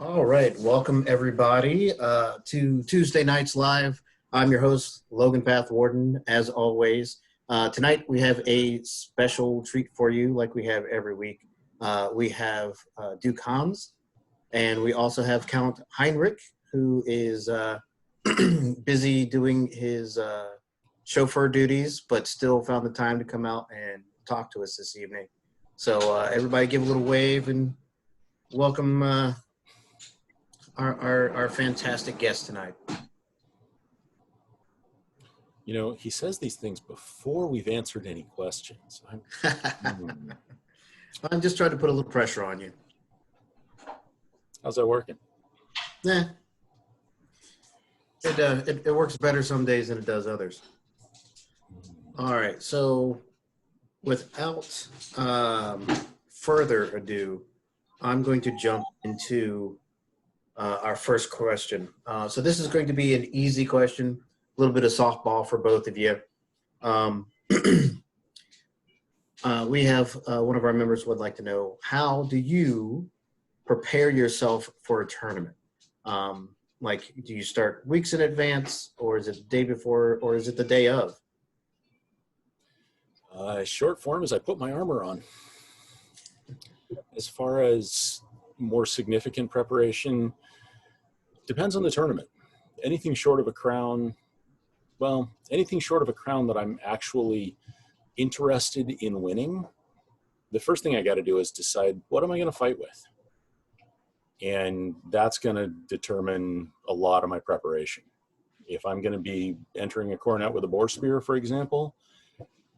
All right, welcome everybody to Tuesday Nights Live. I'm your host, Logan Path Warden, as always. Tonight we have a special treat for you, like we have every week. We have Duke Hans, and we also have Count Heinrich, who is busy doing his chauffeur duties, but still found the time to come out and talk to us this evening. So everybody give a little wave and welcome our fantastic guest tonight. You know, he says these things before we've answered any questions. I'm just trying to put a little pressure on you. How's that working? Yeah. It works better some days than it does others. All right, so without further ado, I'm going to jump into our first question. So this is going to be an easy question, a little bit of softball for both of you. We have one of our members would like to know, how do you prepare yourself for a tournament? Like, do you start weeks in advance, or is it the day before, or is it the day of? Short form is I put my armor on. As far as more significant preparation, depends on the tournament. Anything short of a crown, anything short of a crown that I'm actually interested in winning, the first thing I got to do is decide, what am I going to fight with? And that's going to determine a lot of my preparation. If I'm going to be entering a coronet with a boar spear, for example,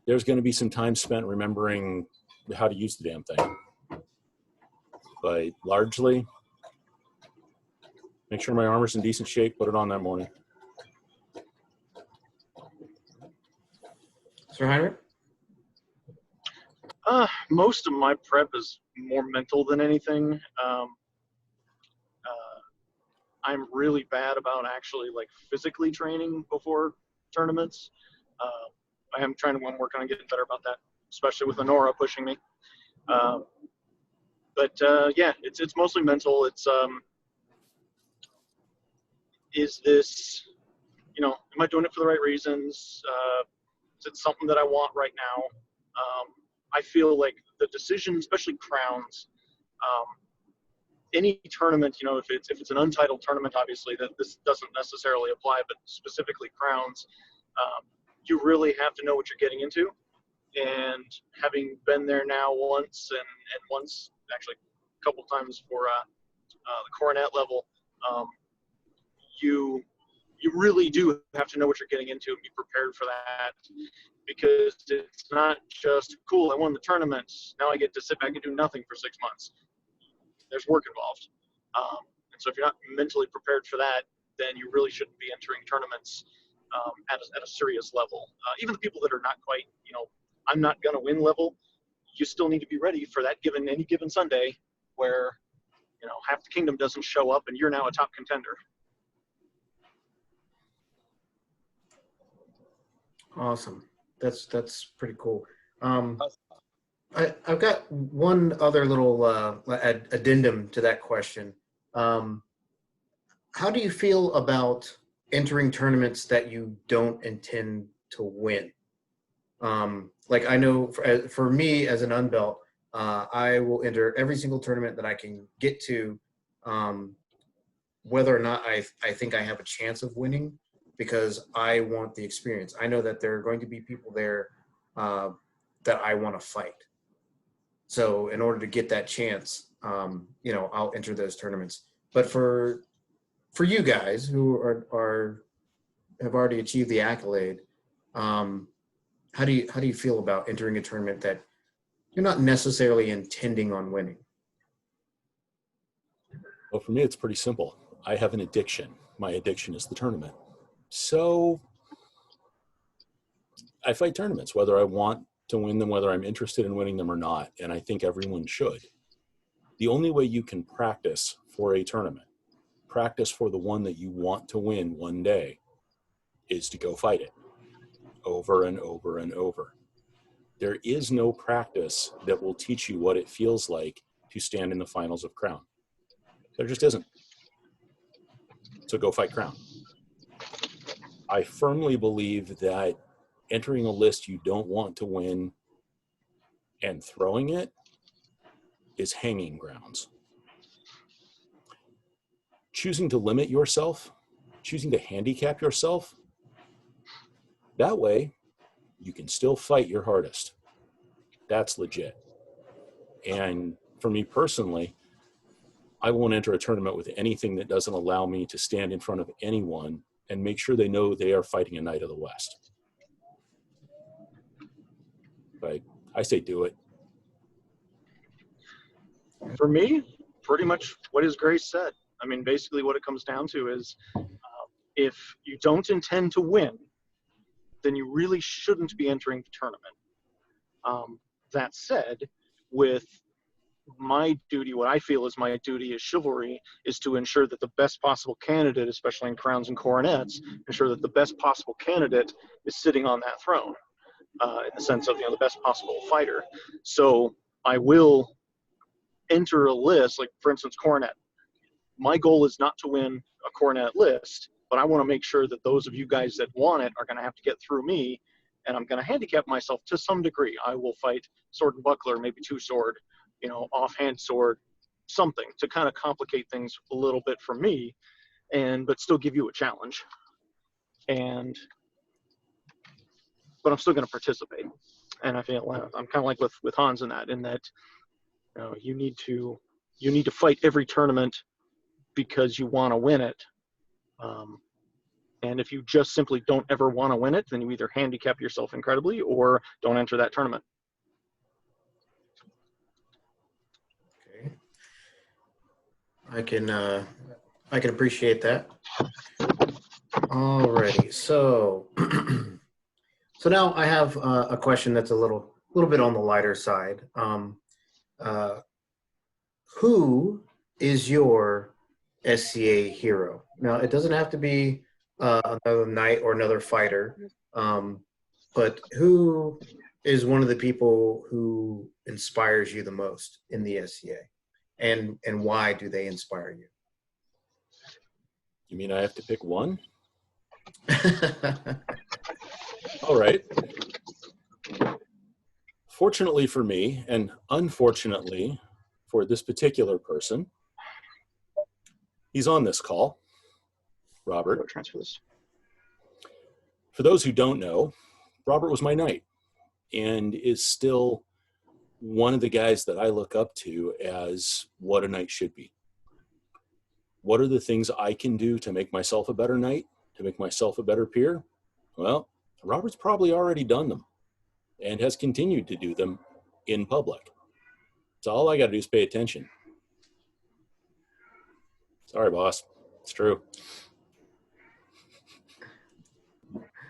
there's going to be some time spent remembering how to use the damn thing. But largely, make sure my armor's in decent shape, put it on that morning. Sir Heinrich? Most of my prep is more mental than anything. I'm really bad about actually physically training before tournaments. I'm working on getting better about that, especially with Honora pushing me. Yeah, it's mostly mental. It's is this, am I doing it for the right reasons? Is it something that I want right now? I feel like the decision, especially crowns, any tournament, if it's an untitled tournament, obviously that this doesn't necessarily apply, but specifically crowns, you really have to know what you're getting into. And having been there now once and once, actually a couple times for the coronet level, you really do have to know what you're getting into and be prepared for that, because it's not just, cool, I won the tournament, now I get to sit back and do nothing for 6 months. There's work involved. And so if you're not mentally prepared for that, then you really shouldn't be entering tournaments at a serious level. Even the people that are not quite, I'm not going to win level, you still need to be ready for that any given Sunday where, half the kingdom doesn't show up and you're now a top contender. Awesome. That's pretty cool. I've got one other little addendum to that question. How do you feel about entering tournaments that you don't intend to win? Like, I know for me as an unbelt, I will enter every single tournament that I can get to, whether or not I think I have a chance of winning, because I want the experience. I know that there are going to be people there that I want to fight. So in order to get that chance, I'll enter those tournaments. But for you guys who have already achieved the accolade, how do you feel about entering a tournament that you're not necessarily intending on winning? Well, for me, it's pretty simple. I have an addiction. My addiction is the tournament. So I fight tournaments, whether I want to win them, whether I'm interested in winning them or not. And I think everyone should. The only way you can practice for a tournament, practice for the one that you want to win one day, is to go fight it over and over and over. There is no practice that will teach you what it feels like to stand in the finals of Crown. There just isn't. So go fight Crown. I firmly believe that entering a list you don't want to win and throwing it is hanging grounds. Choosing to limit yourself, choosing to handicap yourself, that way you can still fight your hardest. That's legit. And for me personally, I won't enter a tournament with anything that doesn't allow me to stand in front of anyone and make sure they know they are fighting a Knight of the West. But I say do it. For me, pretty much what his grace said. I mean, basically what it comes down to is if you don't intend to win, then you really shouldn't be entering the tournament. That said, with my duty, what I feel is my duty as chivalry is to ensure that the best possible candidate, especially in crowns and coronets, ensure that the best possible candidate is sitting on that throne, in the sense of, the best possible fighter. So I will enter a list, like for instance, coronet. My goal is not to win a coronet list, but I want to make sure that those of you guys that want it are going to have to get through me, and I'm going to handicap myself to some degree. I will fight sword and buckler, maybe two sword, offhand sword, something to kind of complicate things a little bit for me, but still give you a challenge. But I'm still going to participate. And I feel I'm kind of like with Hans in that you need to fight every tournament because you want to win it. And if you just simply don't ever want to win it, then you either handicap yourself incredibly or don't enter that tournament. Okay. I can appreciate that. Alrighty, so so now I have a question that's a little bit on the lighter side. Who is your SCA hero? Now, it doesn't have to be another knight or another fighter, but who is one of the people who inspires you the most in the SCA, and why do they inspire you? You mean I have to pick one? All right. Fortunately for me, and unfortunately for this particular person, he's on this call, Robert. Transfer this. For those who don't know, Robert was my knight and is still one of the guys that I look up to as what a knight should be. What are the things I can do to make myself a better knight, to make myself a better peer? Well, Robert's probably already done them and has continued to do them in public. So all I got to do is pay attention. Sorry, boss. It's true.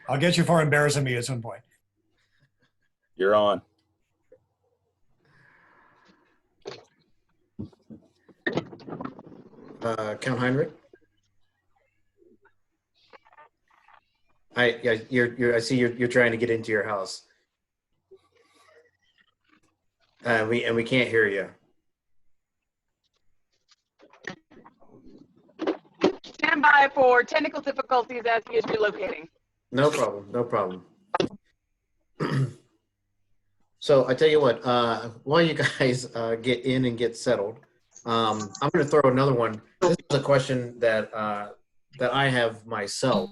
I'll get you for embarrassing me at some point. You're on. Count Heinrich? I see you're trying to get into your house. We can't hear you. Stand by for technical difficulties as he is relocating. No problem. No problem. So I tell you what, while you guys get in and get settled, I'm going to throw another one. This is a question that I have myself,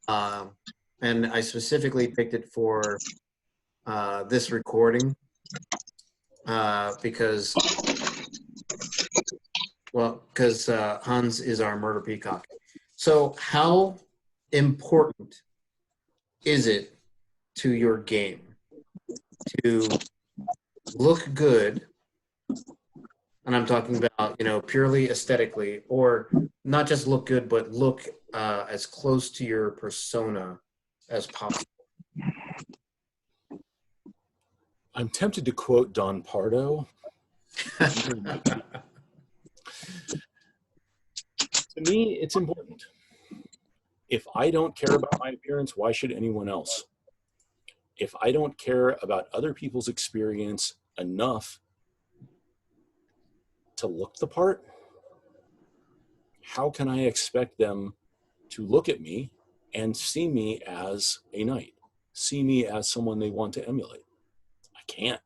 and I specifically picked it for this recording because Hans is our murder peacock. So how important is it to your game to look good? And I'm talking about, purely aesthetically, or not just look good, but look as close to your persona as possible. I'm tempted to quote Don Pardo. To me, it's important. If I don't care about my appearance, why should anyone else? If I don't care about other people's experience enough to look the part, how can I expect them to look at me and see me as a knight, see me as someone they want to emulate? I can't.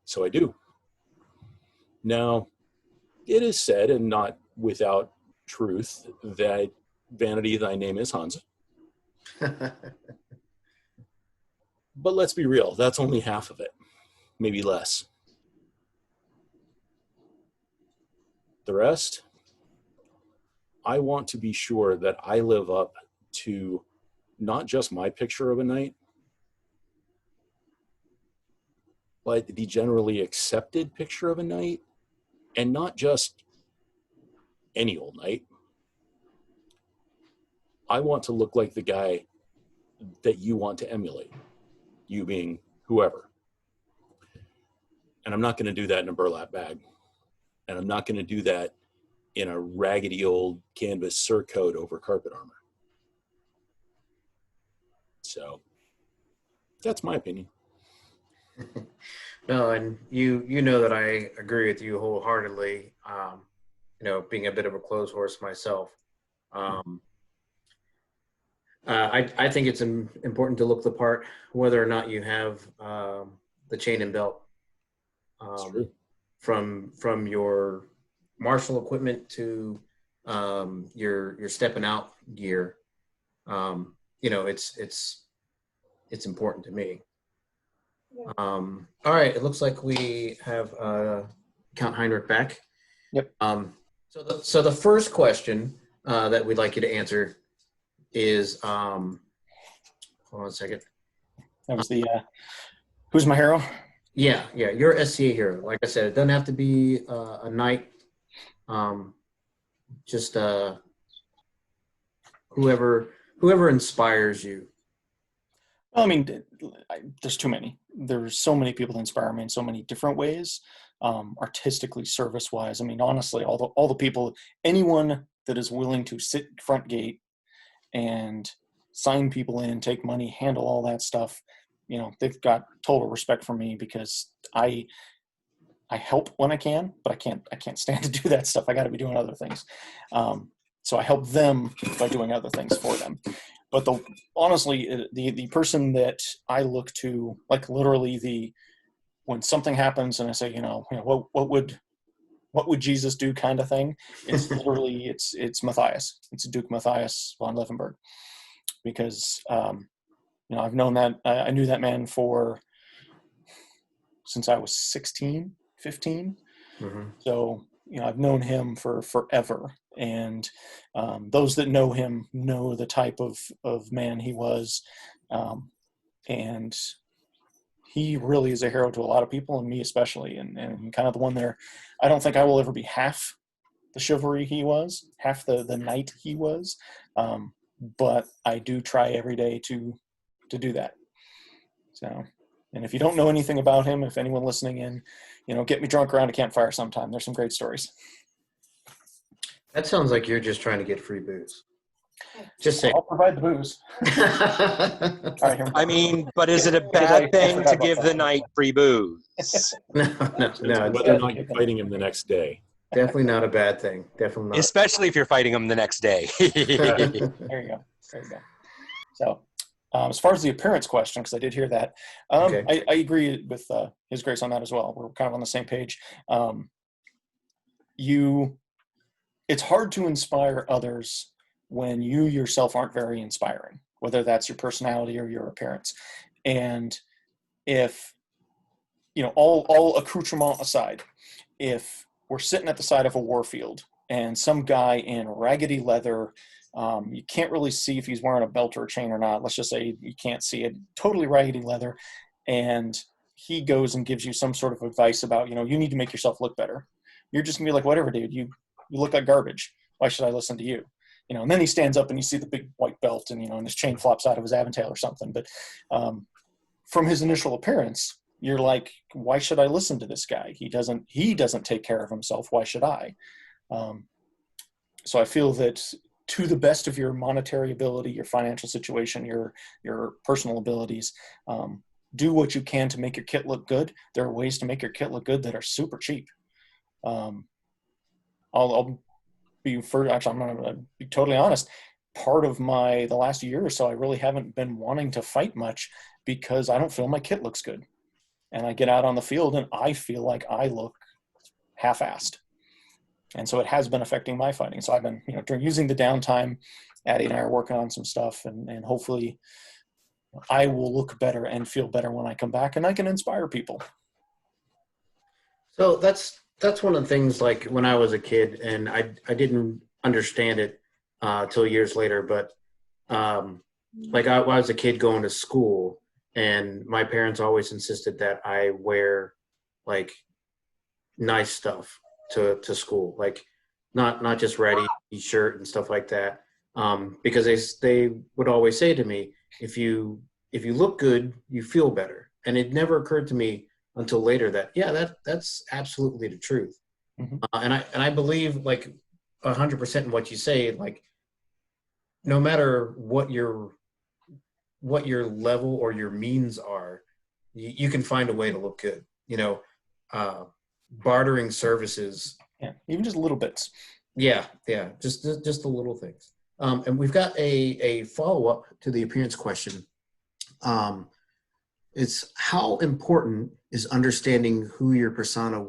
So I do. Now, it is said, and not without truth, that vanity thy name is Hansa. But let's be real, that's only half of it, maybe less. The rest, I want to be sure that I live up to not just my picture of a knight, but the generally accepted picture of a knight, and not just any old knight. I want to look like the guy that you want to emulate, you being whoever. And I'm not going to do that in a burlap bag. And I'm not going to do that in a raggedy old canvas surcoat over carpet armor. So that's my opinion. No, and you know that I agree with you wholeheartedly. Being a bit of a clothes horse myself, I think it's important to look the part, whether or not you have the chain and belt, from your martial equipment to your stepping out gear. It's important to me. All right, it looks like we have Count Heinrich back. Yep. So the first question that we'd like you to answer is, hold on a second. That was the who's my hero? Yeah, you're SCA hero. Like I said, it doesn't have to be a knight. Just whoever inspires you. Well, I mean, there's too many. There's so many people that inspire me in so many different ways, artistically, service-wise. I mean, honestly, all the people, anyone that is willing to sit front gate and sign people in, take money, handle all that stuff, they've got total respect for me, because I help when I can, but I can't stand to do that stuff. I got to be doing other things. So I help them by doing other things for them. But honestly, the person that I look to, like literally when something happens and I say, what would Jesus do kind of thing, it's literally, it's Matthias. It's Duke Matthias von Leifenberg. Because, I've known that, I knew that man since I was 16, 15. Mm-hmm. So, I've known him for forever. And those that know him know the type of man he was. And he really is a hero to a lot of people, and me especially. And kind of the one there, I don't think I will ever be half the chivalry he was, half the knight he was. But I do try every day to do that. So, and if you don't know anything about him, if anyone listening in, get me drunk around a campfire sometime. There's some great stories. That sounds like you're just trying to get free booze. Just saying. I'll provide the booze. All right, here. I mean, but is it a bad thing to give the knight free booze? No. Whether or not you're fighting him the next day. Definitely not a bad thing. Definitely not. Especially if you're fighting him the next day. There you go. So, as far as the appearance question, because I did hear that, Okay. I agree with His Grace on that as well. We're kind of on the same page. It's hard to inspire others when you yourself aren't very inspiring, whether that's your personality or your appearance. And if, all accoutrement aside, if we're sitting at the side of a war field and some guy in raggedy leather, you can't really see if he's wearing a belt or a chain or not. Let's just say you can't see it, totally raggedy leather. And he goes and gives you some sort of advice about, you need to make yourself look better. You're just gonna be like, whatever, dude, you look like garbage. Why should I listen to you? And then he stands up and you see the big white belt and, and his chain flops out of his aventail or something. But from his initial appearance, you're like, why should I listen to this guy? He doesn't take care of himself. Why should I? So I feel that to the best of your monetary ability, your financial situation, your personal abilities, do what you can to make your kit look good. There are ways to make your kit look good that are super cheap. I'll actually, I'm going to be totally honest. Part of the last year or so, I really haven't been wanting to fight much because I don't feel my kit looks good. And I get out on the field and I feel like I look half-assed. And so it has been affecting my fighting. So I've been, using the downtime, Addie and I are working on some stuff, and hopefully I will look better and feel better when I come back, and I can inspire people. So that's one of the things, like when I was a kid, and I didn't understand it till years later, but like I was a kid going to school, and my parents always insisted that I wear like nice stuff to school, like not just ratty shirt and stuff like that, because they would always say to me, if you look good, you feel better. And it never occurred to me until later that that's absolutely the truth. Mm-hmm. And I believe like 100% in what you say. Like no matter what your level or your means are, you can find a way to look good. Bartering services. Yeah, even just little bits. Yeah, just the little things. And we've got a follow-up to the appearance question. It's how important is understanding who your persona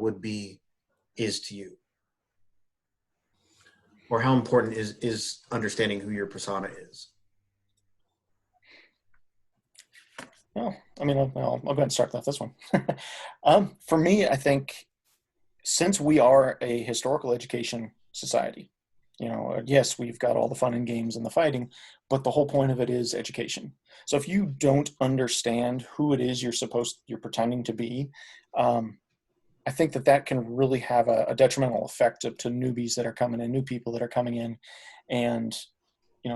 is to you? Or how important is understanding who your persona is? Well, I mean, I'll go ahead and start with this one. For me, I think since we are a historical education society, yes, we've got all the fun and games and the fighting, but the whole point of it is education. So if you don't understand who it is you're pretending to be, I think that can really have a detrimental effect to newbies that are coming in, new people that are coming in. And,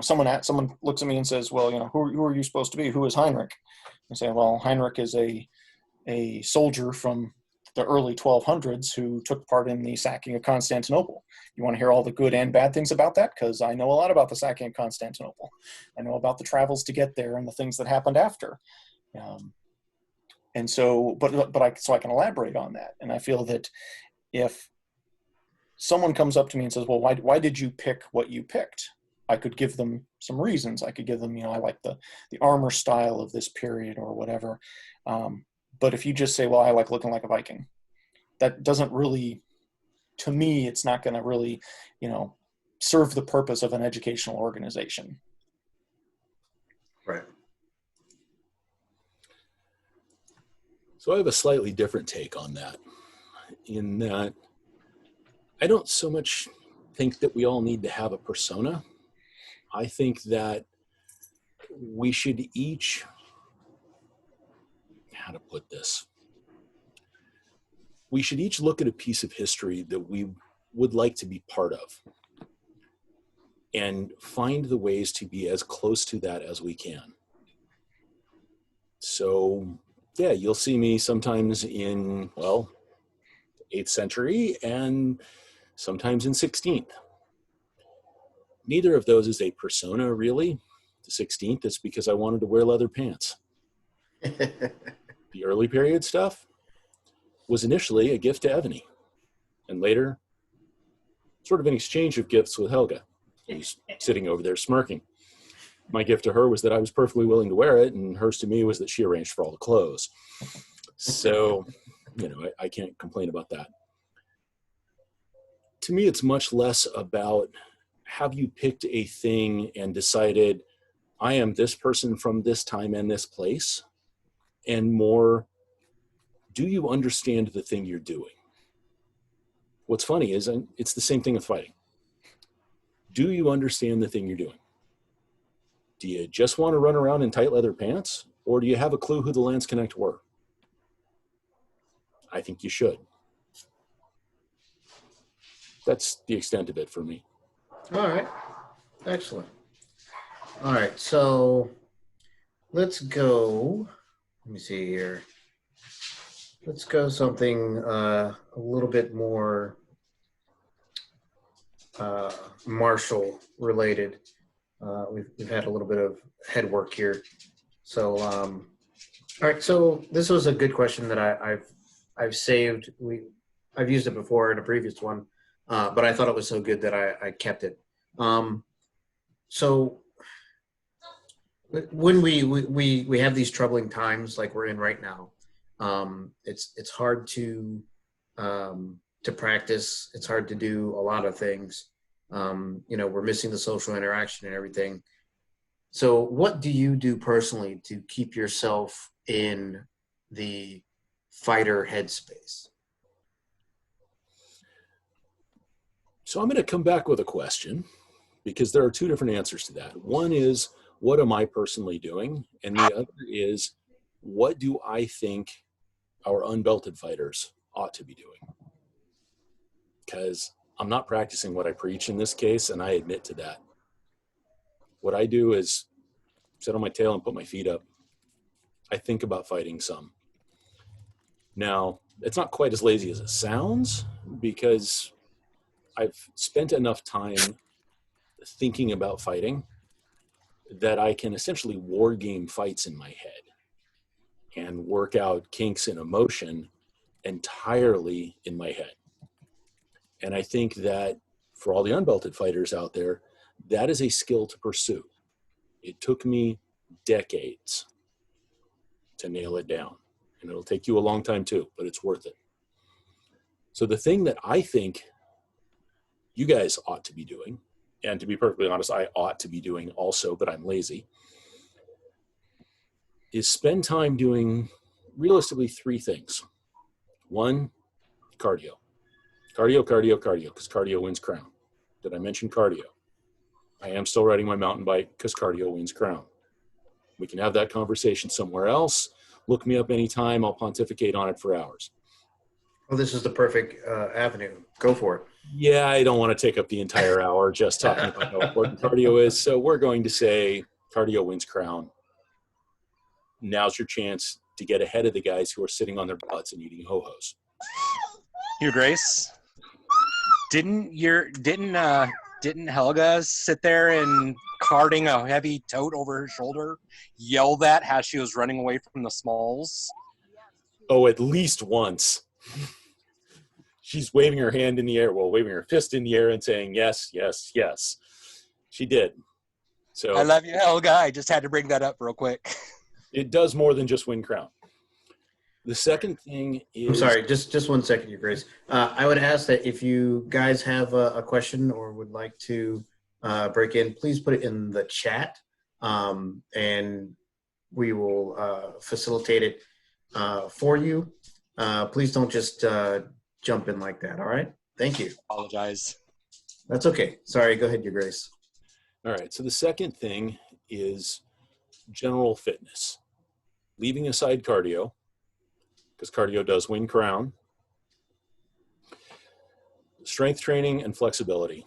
someone looks at me and says, well, who are you supposed to be? Who is Heinrich? I say, well, Heinrich is a soldier from the early 1200s who took part in the sacking of Constantinople. You want to hear all the good and bad things about that? Because I know a lot about the sacking of Constantinople. I know about the travels to get there and the things that happened after. And so, so I can elaborate on that. And I feel that if someone comes up to me and says, well, why did you pick what you picked? I could give them some reasons. I could give them, I like the armor style of this period or whatever. But if you just say, well, I like looking like a Viking, that doesn't really, to me, it's not going to really, serve the purpose of an educational organization. Right. So I have a slightly different take on that, in that I don't so much think that we all need to have a persona. I think that we should each, how to put this, we should each look at a piece of history that we would like to be part of and find the ways to be as close to that as we can. So, yeah, you'll see me sometimes in, 8th century and sometimes in 16th. Neither of those is a persona, really. The 16th is because I wanted to wear leather pants. The early period stuff was initially a gift to Evany, and later sort of an exchange of gifts with Helga, who's sitting over there smirking. My gift to her was that I was perfectly willing to wear it, and hers to me was that she arranged for all the clothes. So, I can't complain about that. To me, it's much less about, have you picked a thing and decided, I am this person from this time and this place, and more, do you understand the thing you're doing? What's funny is, and it's the same thing with fighting. Do you understand the thing you're doing? Do you just want to run around in tight leather pants, or do you have a clue who the Lance Connect were? I think you should. That's the extent of it for me. All right. Excellent. All right. So let's go. Let me see here. Let's go something a little bit more martial related. We've had a little bit of head work here. So, all right. So this was a good question that I've saved. I've used it before in a previous one. but I thought it was so good that I kept it. So when we have these troubling times like we're in right now, it's hard to practice. It's hard to do a lot of things. We're missing the social interaction and everything. So what do you do personally to keep yourself in the fighter headspace? So I'm going to come back with a question, because there are two different answers to that. One is, what am I personally doing? And the other is, what do I think our unbelted fighters ought to be doing? Because I'm not practicing what I preach in this case, and I admit to that. What I do is sit on my tail and put my feet up. I think about fighting some. Now, it's not quite as lazy as it sounds, because I've spent enough time thinking about fighting that I can essentially war game fights in my head and work out kinks in emotion entirely in my head. And I think that for all the unbelted fighters out there, that is a skill to pursue. It took me decades to nail it down, and it'll take you a long time too, but it's worth it. So the thing that I think you guys ought to be doing, and to be perfectly honest, I ought to be doing also, but I'm lazy, is spend time doing realistically three things. One, cardio. Cardio, cardio, cardio, because cardio wins crown. Did I mention cardio? I am still riding my mountain bike because cardio wins crown. We can have that conversation somewhere else. Look me up anytime. I'll pontificate on it for hours. Well, this is the perfect avenue. Go for it. Yeah, I don't want to take up the entire hour just talking about how important cardio is. So we're going to say cardio wins crown. Now's your chance to get ahead of the guys who are sitting on their butts and eating ho-hos. Your Grace, didn't Helga sit there and carting a heavy tote over her shoulder, yell that as she was running away from the Smalls? Oh, at least once. She's waving her hand in the air, waving her fist in the air and saying, yes, yes, yes. She did. So I love you, Helga. I just had to bring that up real quick. It does more than just win crown. The second thing is... I'm sorry, just 1 second, Your Grace. I would ask that if you guys have a question or would like to break in, please put it in the chat, and we will facilitate it for you. Please don't just jump in like that, all right? Thank you. Apologize. That's okay. Sorry, go ahead, Your Grace. All right, so the second thing is general fitness. Leaving aside cardio, because cardio does win crown. Strength training and flexibility,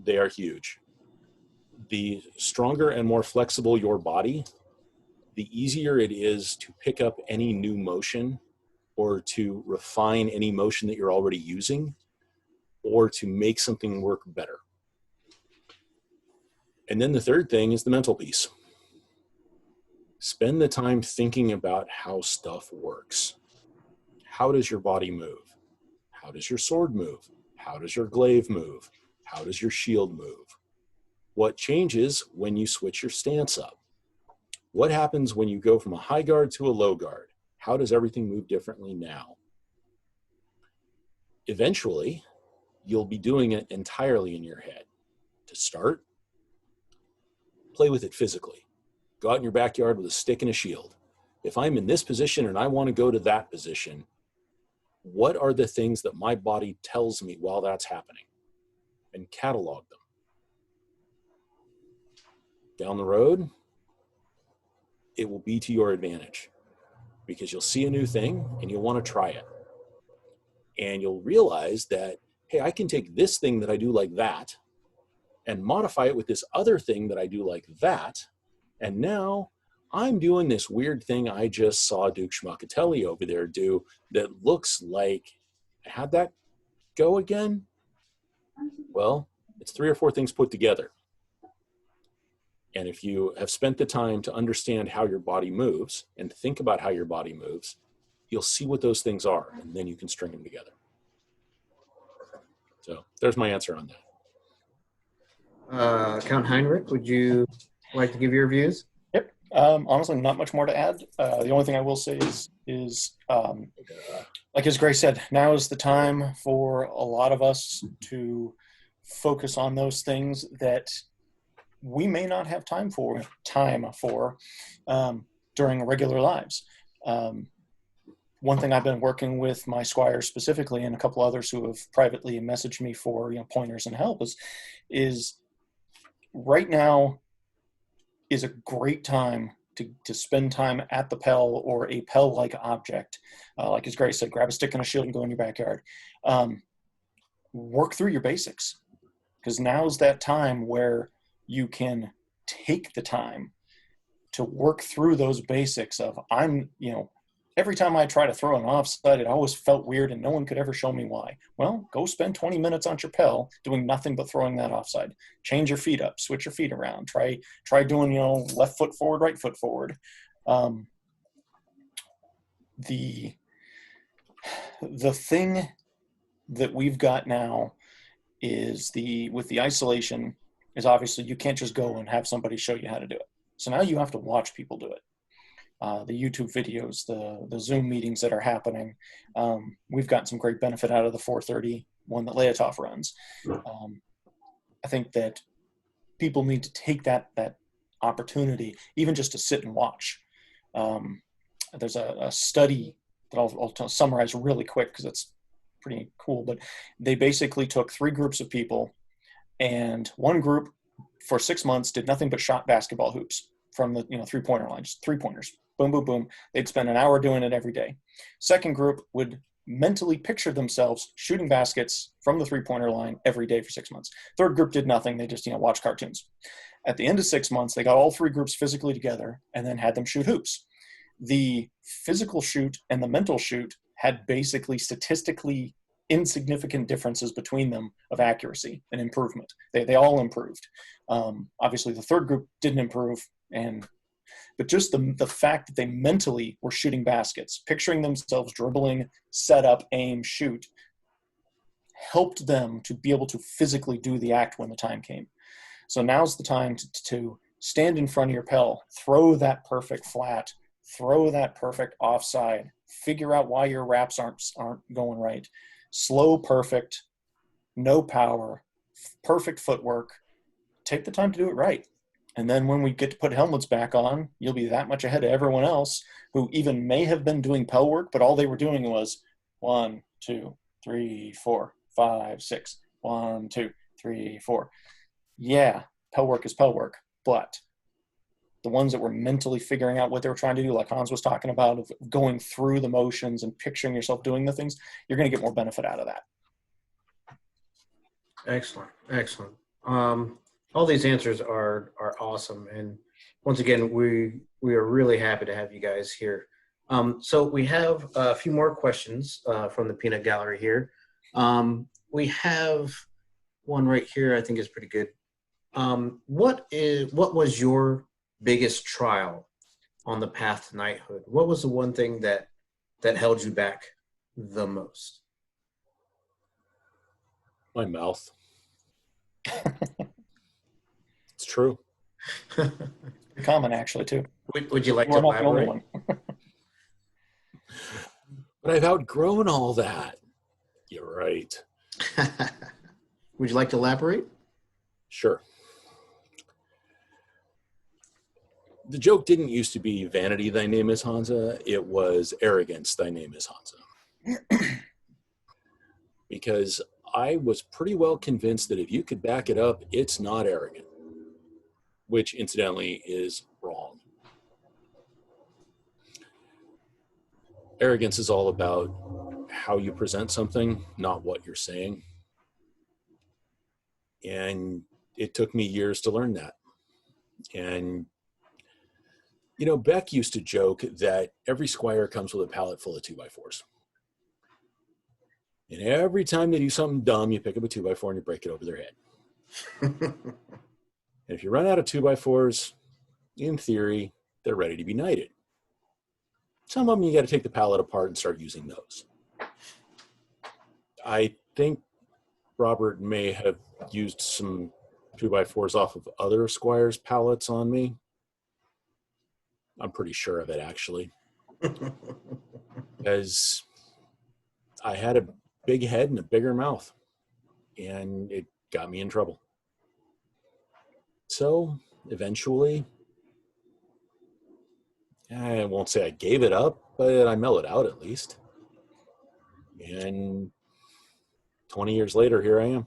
they are huge. The stronger and more flexible your body, the easier it is to pick up any new motion or to refine any motion that you're already using or to make something work better. And then the third thing is the mental piece. Spend the time thinking about how stuff works. How does your body move? How does your sword move? How does your glaive move? How does your shield move? What changes when you switch your stance up? What happens when you go from a high guard to a low guard? How does everything move differently now? Eventually, you'll be doing it entirely in your head. To start, play with it physically. Go out in your backyard with a stick and a shield. If I'm in this position and I want to go to that position, what are the things that my body tells me while that's happening? And catalog them. Down the road, it will be to your advantage because you'll see a new thing and you'll want to try it. And you'll realize that, hey, I can take this thing that I do like that and modify it with this other thing that I do like that. And now I'm doing this weird thing I just saw Duke Schmuckatelli over there do that looks like, how'd that go again? Well, it's 3 or 4 things put together. And if you have spent the time to understand how your body moves and think about how your body moves, you'll see what those things are, and then you can string them together. So there's my answer on that. Count Heinrich, would you like to give your views? Yep. Honestly, not much more to add. The only thing I will say is like as Grace said, now is the time for a lot of us to focus on those things that we may not have time for during regular lives. One thing I've been working with my squire specifically, and a couple others who have privately messaged me for pointers and help, is right now is a great time to spend time at the Pell or a Pell-like object. Like as Grace said, grab a stick and a shield and go in your backyard. Work through your basics, because now's that time where you can take the time to work through those basics of every time I try to throw an offside, it always felt weird and no one could ever show me why. Well, go spend 20 minutes on your Pell doing nothing but throwing that offside. Change your feet up, switch your feet around. Try doing, left foot forward, right foot forward. The thing that we've got now is with the isolation is obviously you can't just go and have somebody show you how to do it. So now you have to watch people do it. The YouTube videos, the Zoom meetings that are happening. We've gotten some great benefit out of the 4:30 one that Leotov runs. I think that people need to take that opportunity, even just to sit and watch. There's a study that I'll summarize really quick because it's pretty cool, but they basically took 3 groups of people, and one group for 6 months did nothing but shot basketball hoops from the 3-pointer line, just 3-pointers. Boom, boom, boom. They'd spend an hour doing it every day. Second group would mentally picture themselves shooting baskets from the 3-pointer line every day for 6 months. Third group did nothing. They just, watched cartoons. At the end of 6 months, they got all 3 groups physically together and then had them shoot hoops. The physical shoot and the mental shoot had basically statistically insignificant differences between them of accuracy and improvement. They all improved. Obviously, the third group didn't improve, but just the fact that they mentally were shooting baskets, picturing themselves dribbling, set up, aim, shoot, helped them to be able to physically do the act when the time came. So now's the time to stand in front of your Pell, throw that perfect flat, throw that perfect offside, figure out why your wraps aren't going right. Slow, perfect, no power, perfect footwork. Take the time to do it right. And then when we get to put helmets back on, you'll be that much ahead of everyone else who even may have been doing Pell work, but all they were doing was 1, 2, 3, 4, 5, 6. 1, 2, 3, 4. Yeah, Pell work is Pell work, but the ones that were mentally figuring out what they were trying to do, like Hans was talking about, of going through the motions and picturing yourself doing the things, you're going to get more benefit out of that. Excellent. All these answers are awesome, and once again, we are really happy to have you guys here. So we have a few more questions from the Peanut Gallery here. We have one right here. I think is pretty good. What was your biggest trial on the path to knighthood? What was the one thing that held you back the most? My mouth. It's true. Common, actually, too. Would you like to We're not the only elaborate? one. But I've outgrown all that. You're right. Would you like to elaborate? Sure. The joke didn't used to be vanity, thy name is Hansa. It was arrogance, thy name is Hansa. Because I was pretty well convinced that if you could back it up, it's not arrogant, which incidentally is wrong. Arrogance is all about how you present something, not what you're saying. And it took me years to learn that. And Beck used to joke that every squire comes with a pallet full of 2x4s. And every time they do something dumb, you pick up a 2x4 and you break it over their head. And if you run out of 2x4s, in theory, they're ready to be knighted. Some of them, you got to take the pallet apart and start using those. I think Robert may have used some 2x4s off of other squires' pallets on me. I'm pretty sure of it, actually, because I had a big head and a bigger mouth, and it got me in trouble. So eventually, I won't say I gave it up, but I mellowed out at least. And 20 years later, here I am.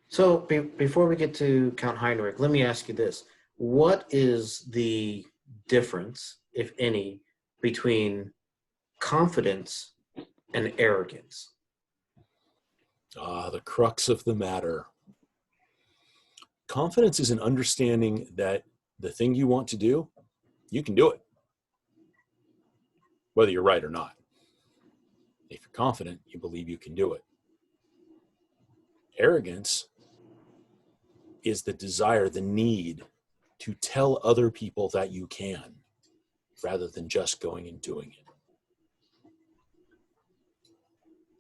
So before we get to Count Heinrich, let me ask you this. What is the difference, if any, between confidence and arrogance? The crux of the matter. Confidence is an understanding that the thing you want to do, you can do it, whether you're right or not. If you're confident, you believe you can do it. Arrogance is the desire, the need to tell other people that you can, rather than just going and doing it.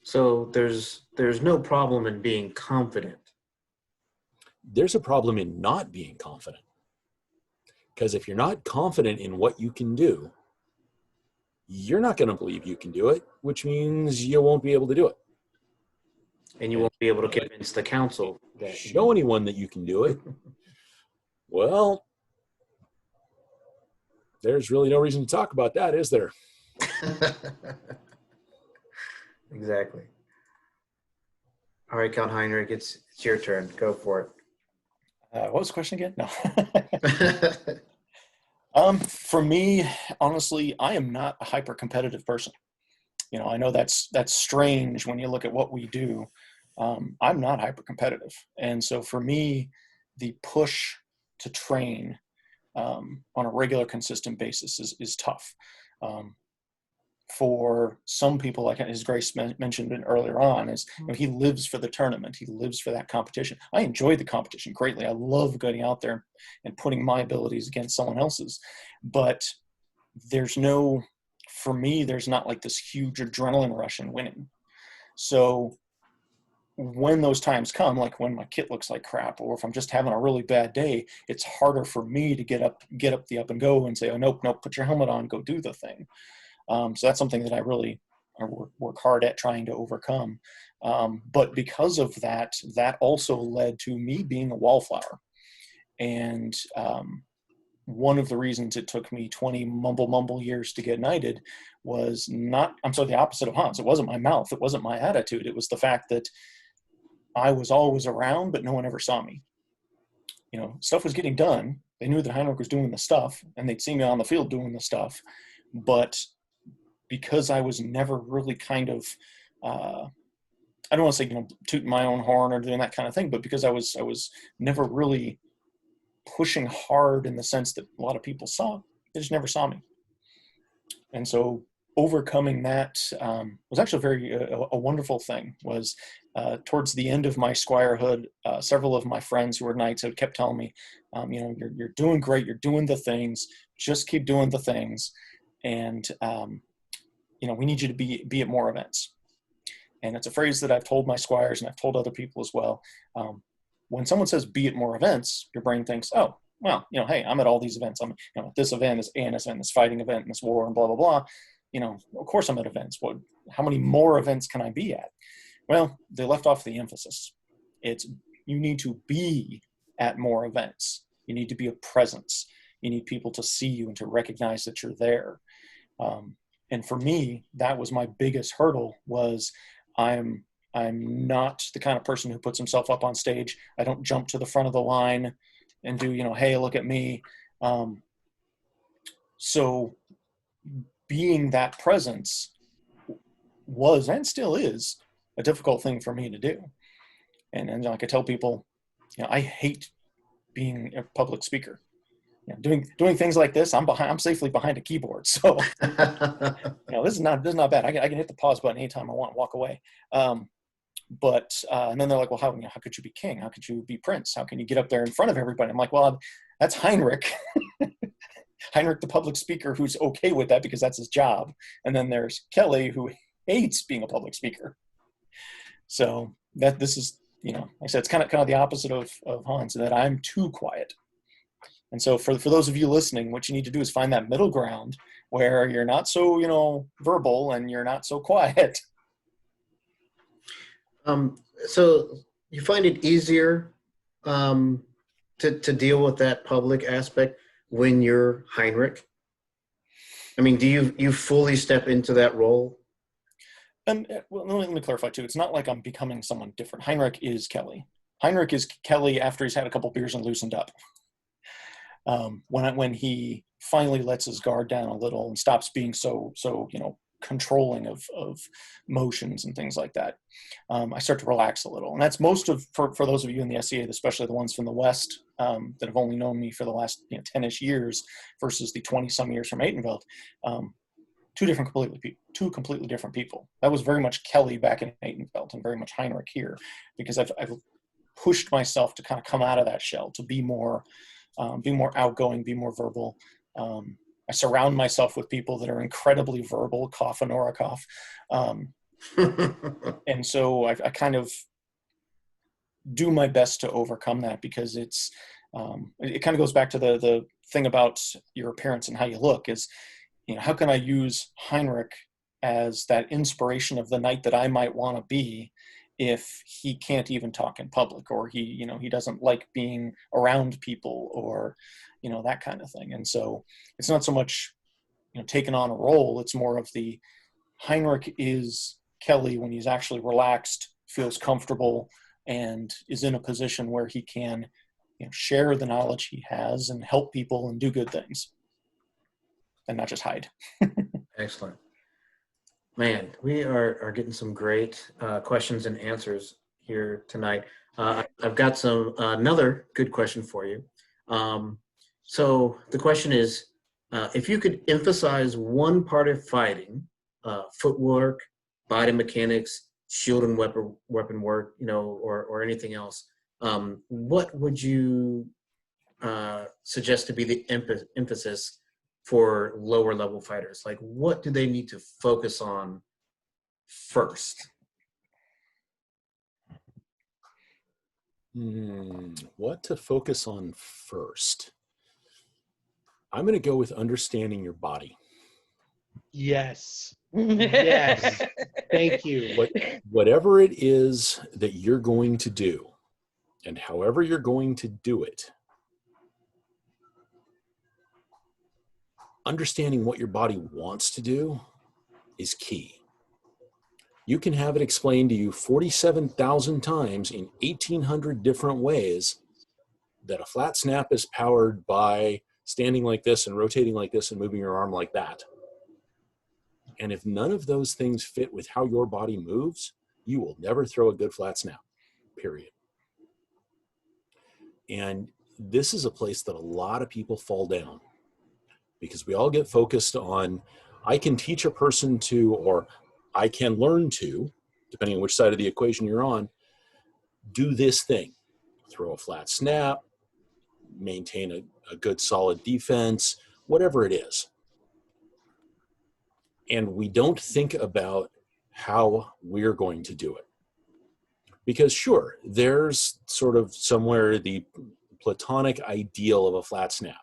So there's no problem in being confident. There's a problem in not being confident. Because if you're not confident in what you can do, you're not going to believe you can do it, which means you won't be able to do it. And you won't be able to convince the council that Show anyone that you can do it. Well, there's really no reason to talk about that, is there? Exactly. All right, Count Heinrich, it's your turn. Go for it. What was the question again? No. For me, honestly, I am not a hyper competitive person. You know, I know that's strange when you look at what we do. I'm not hyper competitive, and so for me, the push to train on a regular, consistent basis is tough. For some people, like as Grace mentioned earlier on, is he lives for the tournament. He lives for that competition. I enjoy the competition greatly. I love getting out there and putting my abilities against someone else's. But for me, there's not like this huge adrenaline rush in winning. So when those times come, like when my kit looks like crap, or if I'm just having a really bad day, it's harder for me to get up the up and go and say, oh, nope, put your helmet on, go do the thing. So that's something that I work hard at trying to overcome. But because of that also led to me being a wallflower. And one of the reasons it took me 20 mumble years to get knighted was the opposite of Hans. It wasn't my mouth. It wasn't my attitude. It was the fact that I was always around, but no one ever saw me. You know, stuff was getting done. They knew that Heinrich was doing the stuff, and they'd see me on the field doing the stuff. But because I was never really kind of, I don't want to say, tooting my own horn or doing that kind of thing, but because I was never really pushing hard in the sense that a lot of people saw, they just never saw me. And so overcoming that was actually a wonderful thing. Was towards the end of my squirehood, several of my friends who were knights had kept telling me, you're doing great, you're doing the things, just keep doing the things. And we need you to be at more events. And it's a phrase that I've told my squires and I've told other people as well. When someone says be at more events, your brain thinks, oh, well, hey, I'm at all these events. I'm at this event, this ANS event, this fighting event, this war, and blah, blah, blah. Of course I'm at events. How many more events can I be at? Well, they left off the emphasis. It's you need to be at more events. You need to be a presence. You need people to see you and to recognize that you're there. And for me, that was my biggest hurdle. Was I'm not the kind of person who puts himself up on stage. I don't jump to the front of the line and do, hey, look at me. So being that presence was and still is a difficult thing for me to do. And like I tell people, I hate being a public speaker. Doing things like this, I'm safely behind a keyboard. So this is not bad. I can hit the pause button anytime I want and walk away. But and then they're like, well, how could you be king? How could you be prince? How can you get up there in front of everybody? I'm like, well, that's Heinrich. Heinrich, the public speaker, who's okay with that because that's his job. And then there's Kelly, who hates being a public speaker. So that this is, like I said, it's kind of the opposite of Hans, that I'm too quiet. And so for those of you listening, what you need to do is find that middle ground where you're not so, verbal and you're not so quiet. So you find it easier to deal with that public aspect when you're Heinrich? I mean, do you fully step into that role? Well, let me clarify too. It's not like I'm becoming someone different. Heinrich is Kelly. Heinrich is Kelly after he's had a couple beers and loosened up. When he finally lets his guard down a little and stops being so controlling of motions and things like that, I start to relax a little. And that's for those of you in the SCA, especially the ones from the West that have only known me for the last 10-ish years versus the 20-some years from Aitenveld. Two completely different people. That was very much Kelly back in Aitenveld and very much Heinrich here, because I've pushed myself to kind of come out of that shell, to be more outgoing, be more verbal. I surround myself with people that are incredibly verbal, cough and Norakov. And so I kind of do my best to overcome that, because it kind of goes back to the thing about your appearance and how you look is, how can I use Heinrich as that inspiration of the night that I might want to be if he can't even talk in public, or he doesn't like being around people, or, that kind of thing. And so it's not so much, taking on a role. It's more of the Heinrich is Kelly when he's actually relaxed, feels comfortable, and is in a position where he can, share the knowledge he has and help people and do good things, and not just hide. Excellent. Man, we are getting some great questions and answers here tonight. I've got another good question for you. So the question is, if you could emphasize one part of fighting, footwork, body mechanics, shield and weapon work, or anything else, what would you suggest to be the emphasis for lower level fighters? Like, what do they need to focus on first? What to focus on first? I'm going to go with understanding your body. Yes. Yes. Thank you. Whatever it is that you're going to do, and however you're going to do it, understanding what your body wants to do is key. You can have it explained to you 47,000 times in 1,800 different ways that a flat snap is powered by standing like this and rotating like this and moving your arm like that. And if none of those things fit with how your body moves, you will never throw a good flat snap, period. And this is a place that a lot of people fall down, because we all get focused on, I can teach a person to, or I can learn to, depending on which side of the equation you're on, do this thing. Throw a flat snap, maintain a good solid defense, whatever it is. And we don't think about how we're going to do it. Because sure, there's sort of somewhere the platonic ideal of a flat snap.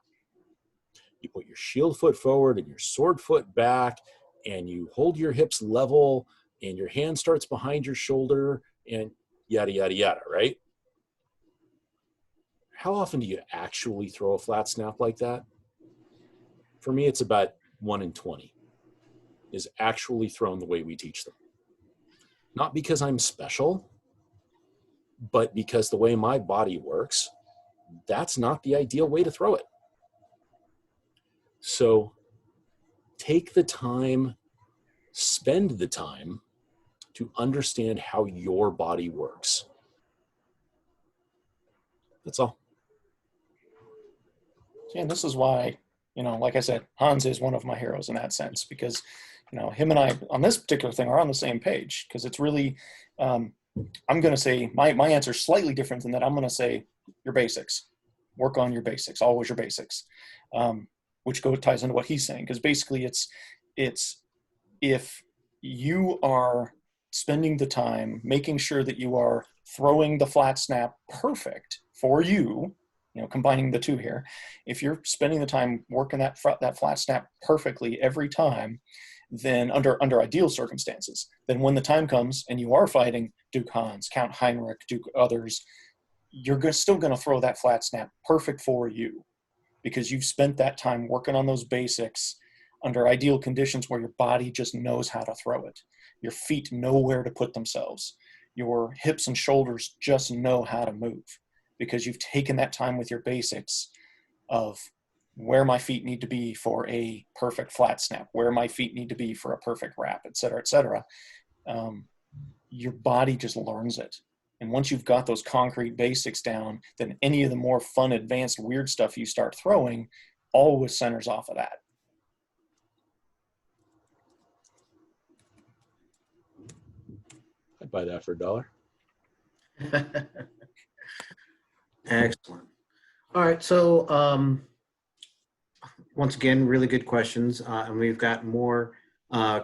You put your shield foot forward and your sword foot back, and you hold your hips level, and your hand starts behind your shoulder, and yada, yada, yada, right? How often do you actually throw a flat snap like that? For me, it's about 1 in 20 is actually thrown the way we teach them. Not because I'm special, but because the way my body works, that's not the ideal way to throw it. So take the time, spend the time to understand how your body works. That's all. And this is why, like I said, Hans is one of my heroes in that sense, because, him and I on this particular thing are on the same page, because it's really, I'm going to say my answer is slightly different than that. I'm going to say your basics, work on your basics, always your basics, which ties into what he's saying. Because basically it's if you are spending the time making sure that you are throwing the flat snap perfect for you, combining the two here, if you're spending the time working that flat snap perfectly every time, then under ideal circumstances, then when the time comes and you are fighting Duke Hans, Count Heinrich, Duke others, you're still going to throw that flat snap perfect for you because you've spent that time working on those basics under ideal conditions where your body just knows how to throw it. Your feet know where to put themselves. Your hips and shoulders just know how to move because you've taken that time with your basics of where my feet need to be for a perfect flat snap, where my feet need to be for a perfect wrap, et cetera, et cetera. Your body just learns it. And once you've got those concrete basics down, then any of the more fun, advanced, weird stuff you start throwing always centers off of that. I'd buy that for $1. Excellent. All right. So once again, really good questions. And we've got more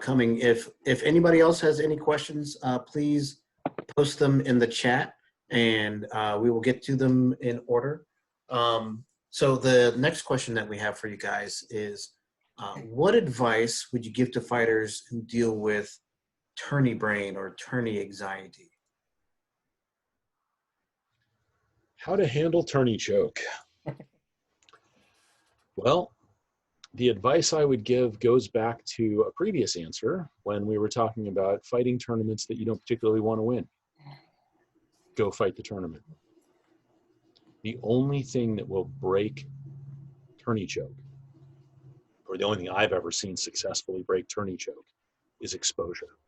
coming. If anybody else has any questions, please post them in the chat and we will get to them in order. So the next question that we have for you guys is, what advice would you give to fighters who deal with tourney brain or tourney anxiety? How to handle tourney choke. Well, the advice I would give goes back to a previous answer when we were talking about fighting tournaments that you don't particularly want to win. Go fight the tournament. The only thing that will break tourney choke, or the only thing I've ever seen successfully break tourney choke, is exposure.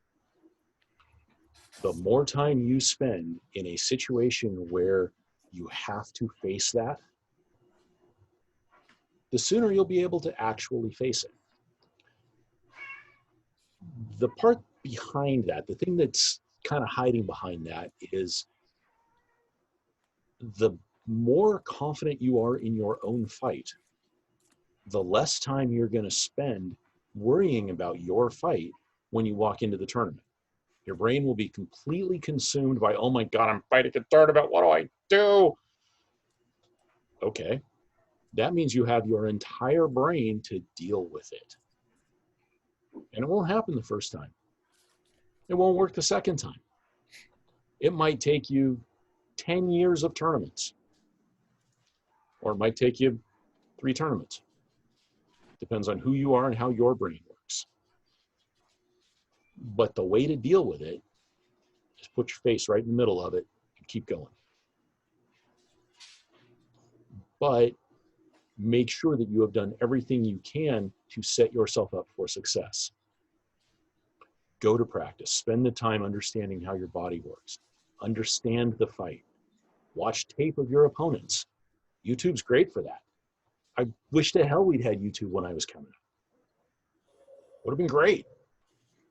The more time you spend in a situation where you have to face that, the sooner you'll be able to actually face it. The part behind that, the thing that's kind of hiding behind that is the more confident you are in your own fight, the less time you're going to spend worrying about your fight when you walk into the tournament. Your brain will be completely consumed by, oh my God, I'm fighting a tournament. What do I do? Okay. That means you have your entire brain to deal with it. And it won't happen the first time. It won't work the second time. It might take you 10 years of tournaments. Or it might take you 3 tournaments. Depends on who you are and how your brain works. But the way to deal with it is put your face right in the middle of it and keep going. But make sure that you have done everything you can to set yourself up for success. Go to practice. Spend the time understanding how your body works. Understand the fight. Watch tape of your opponents. YouTube's great for that. I wish to hell we'd had YouTube when I was coming up. Would have been great.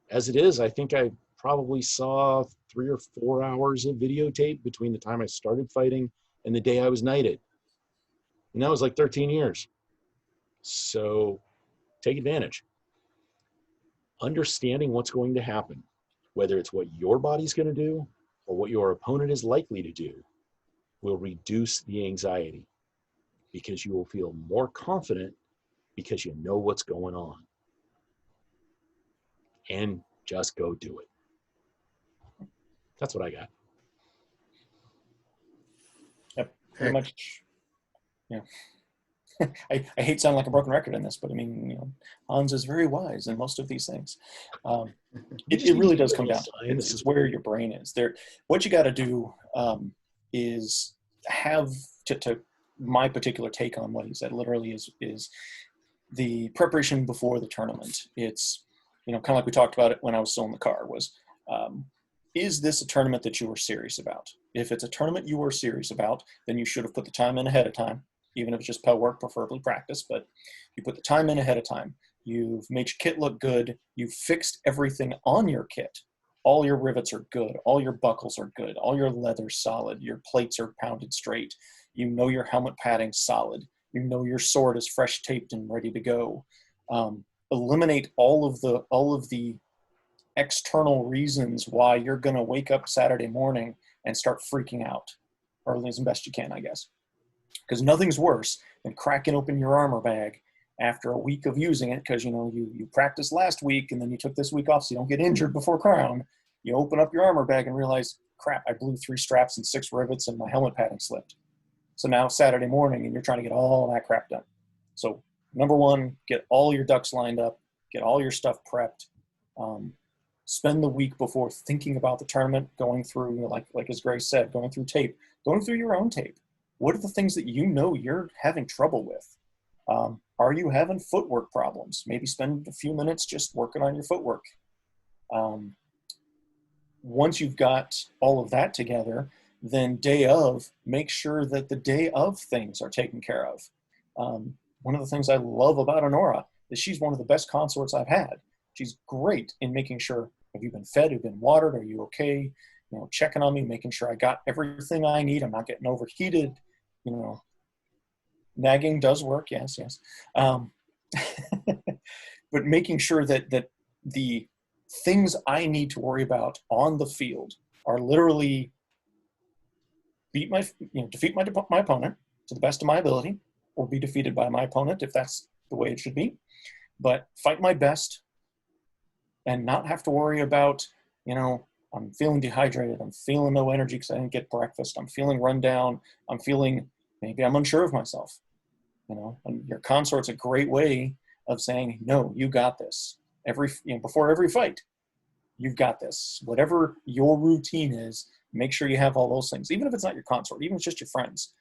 As it is, I think I probably saw 3 or 4 hours of videotape between the time I started fighting and the day I was knighted. And that was like 13 years. So take advantage. Understanding what's going to happen, whether it's what your body's going to do or what your opponent is likely to do, will reduce the anxiety because you will feel more confident because you know what's going on. And just go do it. That's what I got. Yep, pretty much. Yeah. I hate sounding like a broken record in this, but I mean, Hans is very wise in most of these things. It really does come down to it. This is where your brain is. What you got to do is have to my particular take on what he said. Literally, is the preparation before the tournament. It's kind of like we talked about it when I was still in the car. Is this a tournament that you were serious about? If it's a tournament you were serious about, then you should have put the time in ahead of time. Even if it's just pel work, preferably practice, but you put the time in ahead of time. You've made your kit look good. You've fixed everything on your kit. All your rivets are good. All your buckles are good. All your leather's solid. Your plates are pounded straight. You know your helmet padding's solid. You know your sword is fresh taped and ready to go. Eliminate all of the external reasons why you're going to wake up Saturday morning and start freaking out, or as best you can, I guess. Because nothing's worse than cracking open your armor bag after a week of using it, because you practiced last week and then you took this week off so you don't get injured before Crown. You open up your armor bag and realize, crap, I blew 3 straps and 6 rivets and my helmet padding slipped. So now Saturday morning and you're trying to get all that crap done. So number one, get all your ducks lined up, get all your stuff prepped. Spend the week before thinking about the tournament, going through, like as Grace said, going through tape, going through your own tape. What are the things that you're having trouble with? Are you having footwork problems? Maybe spend a few minutes just working on your footwork. Once you've got all of that together, then day of, make sure that the day of things are taken care of. One of the things I love about Honora is she's one of the best consorts I've had. She's great in making sure, have you been fed, have you been watered, are you okay? Checking on me, making sure I got everything I need, I'm not getting overheated. Nagging does work, yes. But making sure that the things I need to worry about on the field are literally defeat my opponent to the best of my ability, or be defeated by my opponent if that's the way it should be. But fight my best and not have to worry about, I'm feeling dehydrated, I'm feeling no energy because I didn't get breakfast, I'm feeling run down, maybe I'm unsure of myself. And your consort's a great way of saying, no, you got this. Before every fight, you've got this. Whatever your routine is, make sure you have all those things. Even if it's not your consort, even if it's just your friends,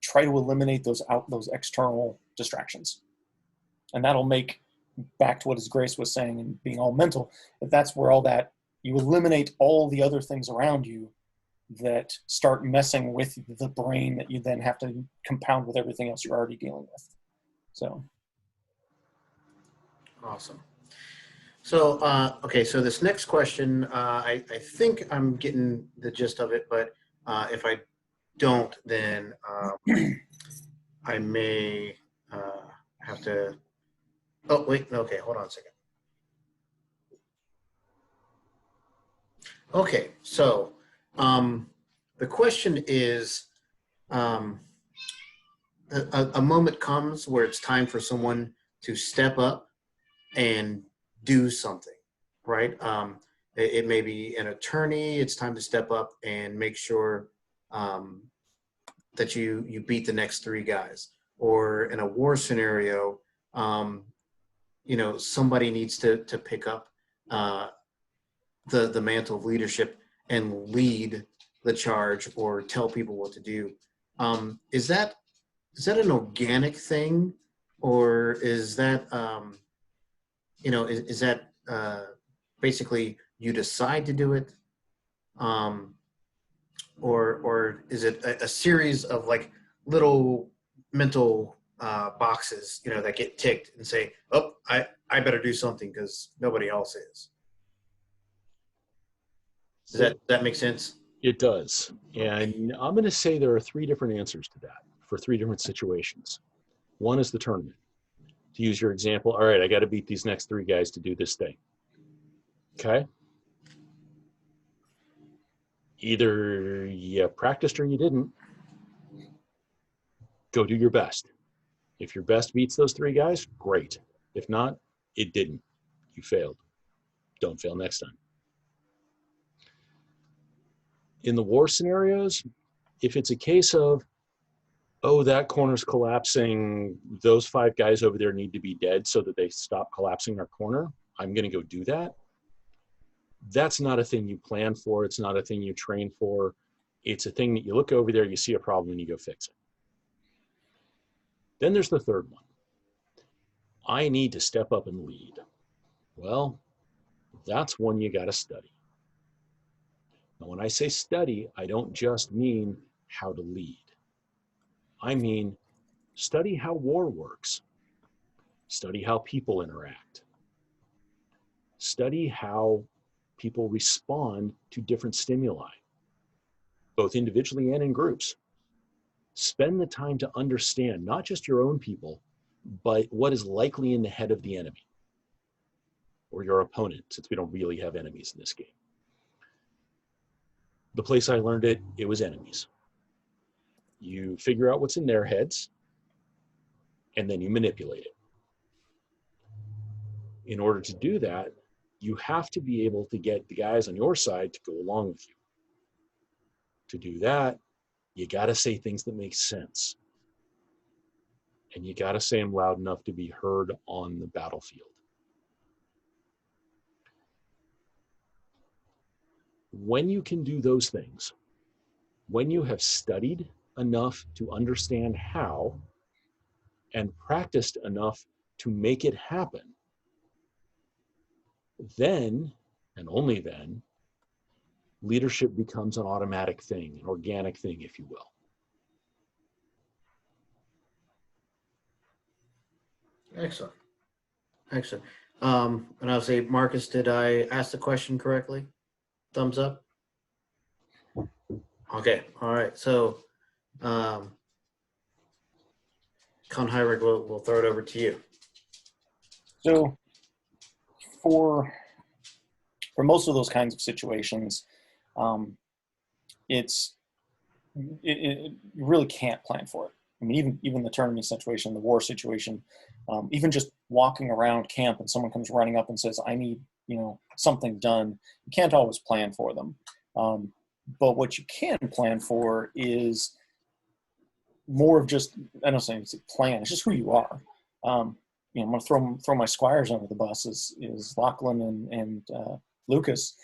try to eliminate those external distractions. And that'll make, back to what as Grace was saying and being all mental, if that's where all that, you eliminate all the other things around you that start messing with the brain that you then have to compound with everything else you're already dealing with. So. Awesome. So, okay, so this next question, I think I'm getting the gist of it, but if I don't, then I may have to, oh, wait, okay, hold on a second. Okay, so the question is, a moment comes where it's time for someone to step up and do something, right? It may be an attorney, it's time to step up and make sure that you beat the next 3 guys. Or in a war scenario, somebody needs to pick up the mantle of leadership and lead the charge or tell people what to do. Is that an organic thing, or is that is that basically you decide to do it, or is it a series of like little mental boxes that get ticked and say, oh, I better do something because nobody else is? Does that make sense? It does. And I'm going to say there are 3 different answers to that for 3 different situations. One is the tournament. To use your example, all right, I got to beat these next 3 guys to do this thing. Okay? Either you practiced or you didn't. Go do your best. If your best beats those 3 guys, great. If not, it didn't. You failed. Don't fail next time. In the war scenarios, if it's a case of, oh, that corner's collapsing, those 5 guys over there need to be dead so that they stop collapsing our corner, I'm going to go do that. That's not a thing you plan for. It's not a thing you train for. It's a thing that you look over there, you see a problem, and you go fix it. Then there's the third one. I need to step up and lead. Well, that's one you got to study. Now, when I say study, I don't just mean how to lead. I mean, study how war works. Study how people interact. Study how people respond to different stimuli, both individually and in groups. Spend the time to understand not just your own people, but what is likely in the head of the enemy. or your opponent, since we don't really have enemies in this game. The place I learned it, it was enemies. You figure out what's in their heads, and then you manipulate it. In order to do that, you have to be able to get the guys on your side to go along with you. To do that, you got to say things that make sense. And you got to say them loud enough to be heard on the battlefield. When you can do those things, when you have studied enough to understand how and practiced enough to make it happen, then, and only then, leadership becomes an automatic thing, an organic thing, if you will. Excellent. Excellent. And I'll say, Marcus, did I ask the question correctly? Thumbs up? Okay. All right. So, Con Heirig, we'll throw it over to you. So for most of those kinds of situations, you really can't plan for it. I mean, even the tournament situation, the war situation, even just walking around camp and someone comes running up and says, I need, something done. You can't always plan for them. But what you can plan for is more of just, I don't say it's a plan, it's just who you are. I'm going to throw my squires under the bus is Lachlan and Lucas.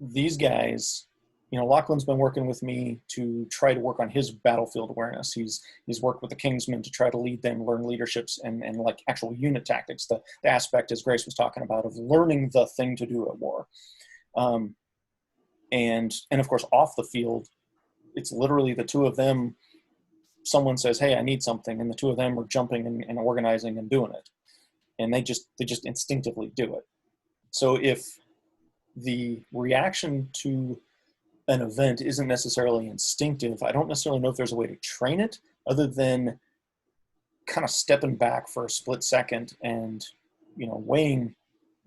These guys, Lachlan's been working with me to try to work on his battlefield awareness. He's worked with the Kingsmen to try to lead them, learn leaderships and like actual unit tactics, the aspect, as Grace was talking about, of learning the thing to do at war. And of course, off the field, it's literally the two of them. Someone says, hey, I need something. And the two of them are jumping and organizing and doing it. And they just instinctively do it. So if the reaction to an event isn't necessarily instinctive, I don't necessarily know if there's a way to train it other than kind of stepping back for a split second and, weighing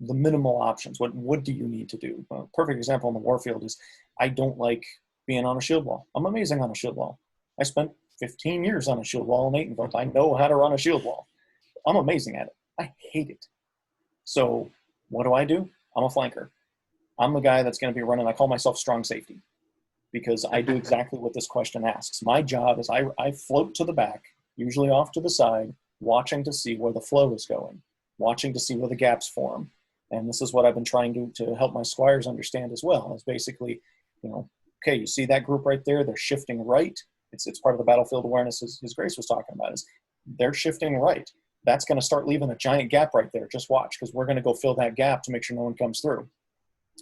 the minimal options. What do you need to do? A perfect example on the warfield is I don't like being on a shield wall. I'm amazing on a shield wall. I spent 15 years on a shield wall in Atenville. I know how to run a shield wall. I'm amazing at it. I hate it. So what do? I'm a flanker. I'm the guy that's going to be running. I call myself strong safety because I do exactly what this question asks. My job is I float to the back, usually off to the side, watching to see where the flow is going, watching to see where the gaps form. And this is what I've been trying to help my squires understand as well, is basically, okay, you see that group right there? They're shifting right. It's part of the battlefield awareness as Grace was talking about, is they're shifting right. That's going to start leaving a giant gap right there. Just watch, because we're going to go fill that gap to make sure no one comes through.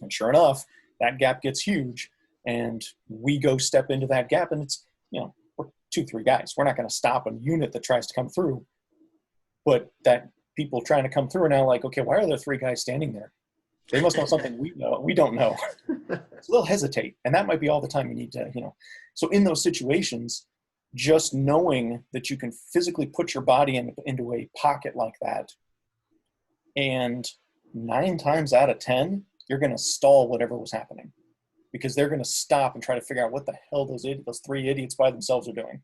And sure enough, that gap gets huge, and we go step into that gap, and it's, we're 2-3 guys. We're not going to stop a unit that tries to come through. But that people trying to come through are now like, okay, why are there 3 guys standing there? They must know something we don't know. So they'll hesitate, and that might be all the time you need to, So in those situations, just knowing that you can physically put your body into a pocket like that, and 9 times out of 10, you're going to stall whatever was happening, because they're going to stop and try to figure out what the hell those 3 idiots by themselves are doing.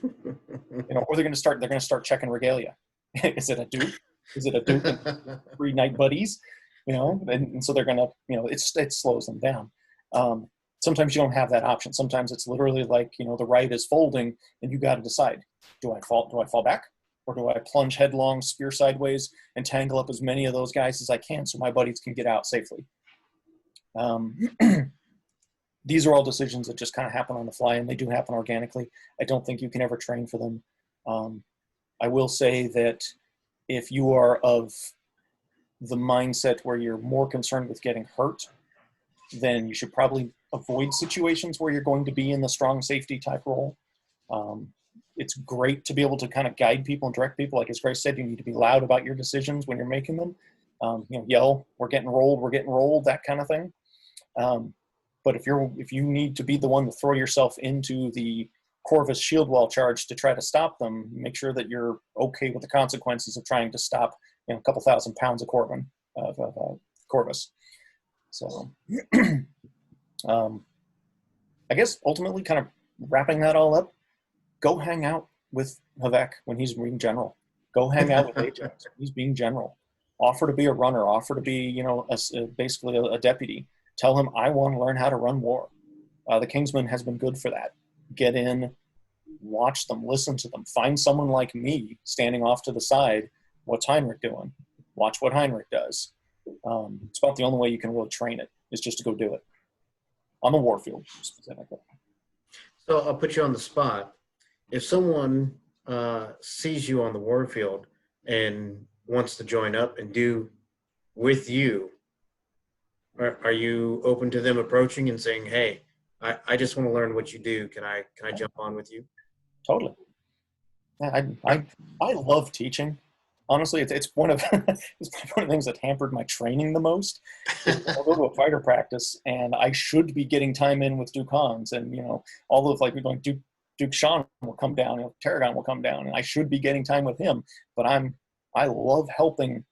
Or they're going to start checking regalia. Is it a duke? Is it a duke and 3 knight buddies? And so they're going to, it slows them down. Sometimes you don't have that option. Sometimes it's literally like, the right is folding and you got to decide, do I fall back, or do I plunge headlong, spear sideways, and tangle up as many of those guys as I can so my buddies can get out safely? These are all decisions that just kind of happen on the fly, and they do happen organically. I don't think you can ever train for them. I will say that if you are of the mindset where you're more concerned with getting hurt, then you should probably avoid situations where you're going to be in the strong safety type role. It's great to be able to kind of guide people and direct people. Like as Grace said, you need to be loud about your decisions when you're making them. Yell, we're getting rolled, that kind of thing. But if you need to be the one to throw yourself into the Corvus shield wall charge to try to stop them, make sure that you're okay with the consequences of trying to stop a couple thousand pounds of Corvin. Corvus. So I guess ultimately kind of wrapping that all up, go hang out with Havek when he's being general. Go hang out with Ajax when he's being general. Offer to be a runner. Offer to be, basically a deputy. Tell him, I want to learn how to run war. The Kingsman has been good for that. Get in, watch them, listen to them. Find someone like me standing off to the side. What's Heinrich doing? Watch what Heinrich does. It's about the only way you can really train it, is just to go do it. On the warfield, specifically. So I'll put you on the spot. If someone sees you on the warfield and wants to join up and do with you, are you open to them approaching and saying, hey, I just want to learn what you do. Can I jump on with you? Totally. Yeah, I love teaching. Honestly, it's one of it's one of the things that hampered my training the most. I'll go to a fighter practice, and I should be getting time in with Duke Hans, and all of we're going Duke Sean will come down, Tarragon will come down, and I should be getting time with him. But I love helping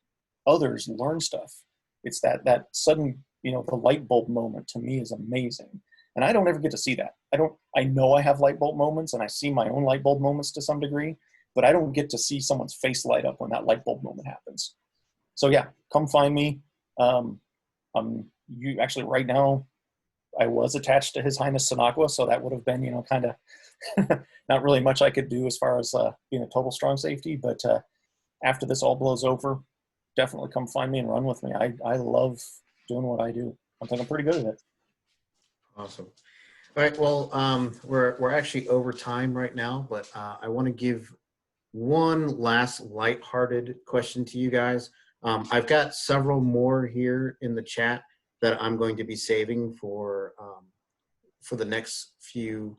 others learn stuff. It's that sudden the light bulb moment to me is amazing, and I don't ever get to see that. I know I have light bulb moments, and I see my own light bulb moments to some degree. But I don't get to see someone's face light up when that light bulb moment happens. So yeah, come find me. You actually right now, I was attached to His Highness Sonaqua, so that would have been kind of not really much I could do as far as being a total strong safety. But after this all blows over, definitely come find me and run with me. I love doing what I do. I think I'm pretty good at it. Awesome. All right. Well, we're actually over time right now, but I want to give one last lighthearted question to you guys. I've got several more here in the chat that I'm going to be saving for the next few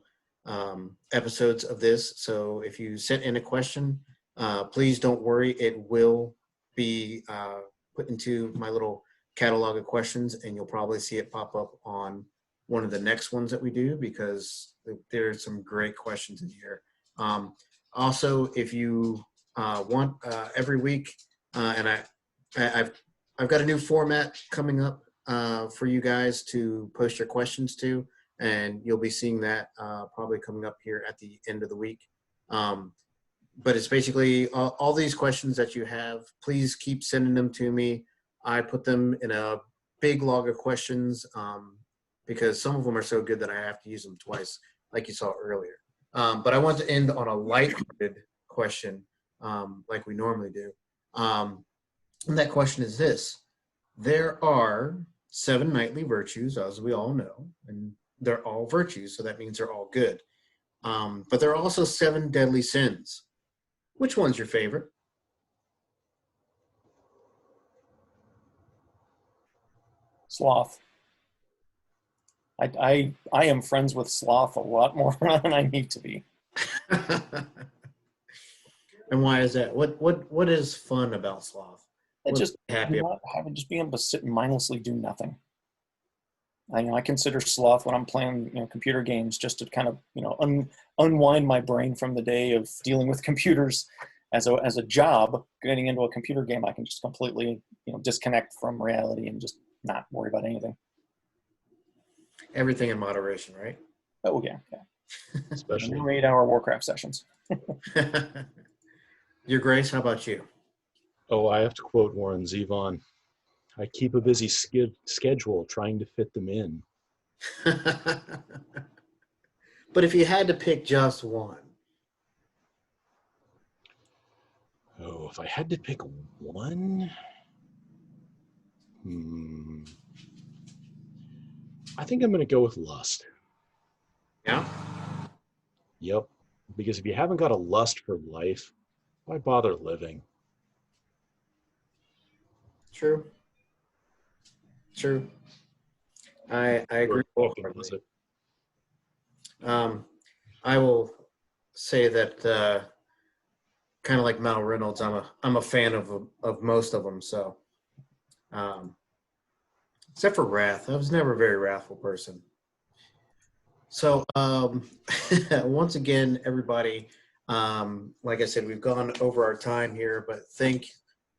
episodes of this. So if you sent in a question, please don't worry. It will be put into my little catalog of questions, and you'll probably see it pop up on one of the next ones that we do, because there's some great questions in here. Also, if you want every week, and I've got a new format coming up for you guys to post your questions to, and you'll be seeing that probably coming up here at the end of the week. But it's basically all these questions that you have, please keep sending them to me. I put them in a big log of questions because some of them are so good that I have to use them twice, like you saw earlier. But I want to end on a lighthearted question, like we normally do. And that question is this: there are 7 knightly virtues, as we all know, and they're all virtues, so that means they're all good. But there are also 7 deadly sins. Which one's your favorite? Sloth. I am friends with sloth a lot more than I need to be. And why is that? What is fun about sloth? It's just happy not having, just being able to sit and mindlessly do nothing. I consider sloth when I'm playing computer games, just to kind of unwind my brain from the day of dealing with computers as a job. Getting into a computer game, I can just completely disconnect from reality and just not worry about anything. Everything in moderation, right? Oh yeah. Especially 8-hour Warcraft sessions. Your Grace, how about you? Oh, I have to quote Warren Zevon. I keep a busy schedule trying to fit them in. But if you had to pick just one. Oh, if I had to pick one, I think I'm going to go with lust. Yeah? Yep. Because if you haven't got a lust for life, why bother living? True. I agree wholeheartedly. I will say that kind of like Mal Reynolds, I'm a fan of most of them. So, except for wrath, I was never a very wrathful person. So, once again, everybody, like I said, we've gone over our time here, but thank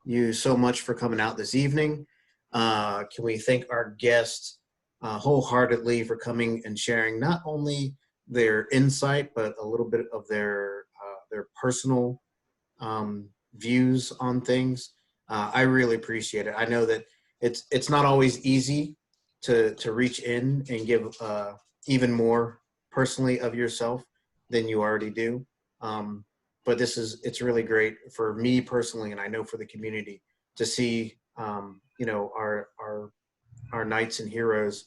you so much for coming out this evening. Can we thank our guests wholeheartedly for coming and sharing not only their insight, but a little bit of their personal views on things. I really appreciate it. I know that it's not always easy to reach in and give even more personally of yourself than you already do. But it's really great for me personally, and I know for the community, to see our knights and heroes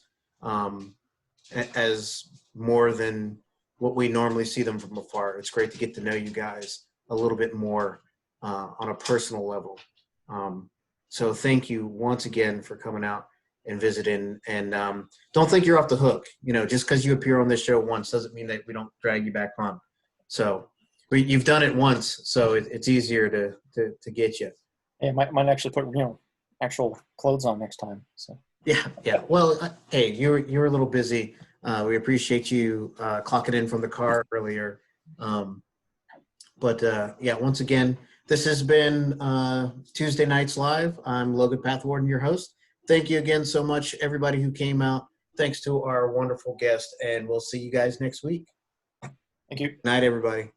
as more than what we normally see them from afar. It's great to get to know you guys a little bit more on a personal level. So thank you once again for coming out and visiting. And don't think you're off the hook. Just because you appear on this show once doesn't mean that we don't drag you back on. So you've done it once, so it's easier to get you. Yeah, might actually put actual clothes on next time. So Yeah. Well, hey, you're a little busy. We appreciate you clocking in from the car earlier. But once again, this has been Tuesday Nights Live. I'm Logan Pathwarden, your host. Thank you again so much, everybody who came out. Thanks to our wonderful guest, and we'll see you guys next week. thank you. Night, everybody.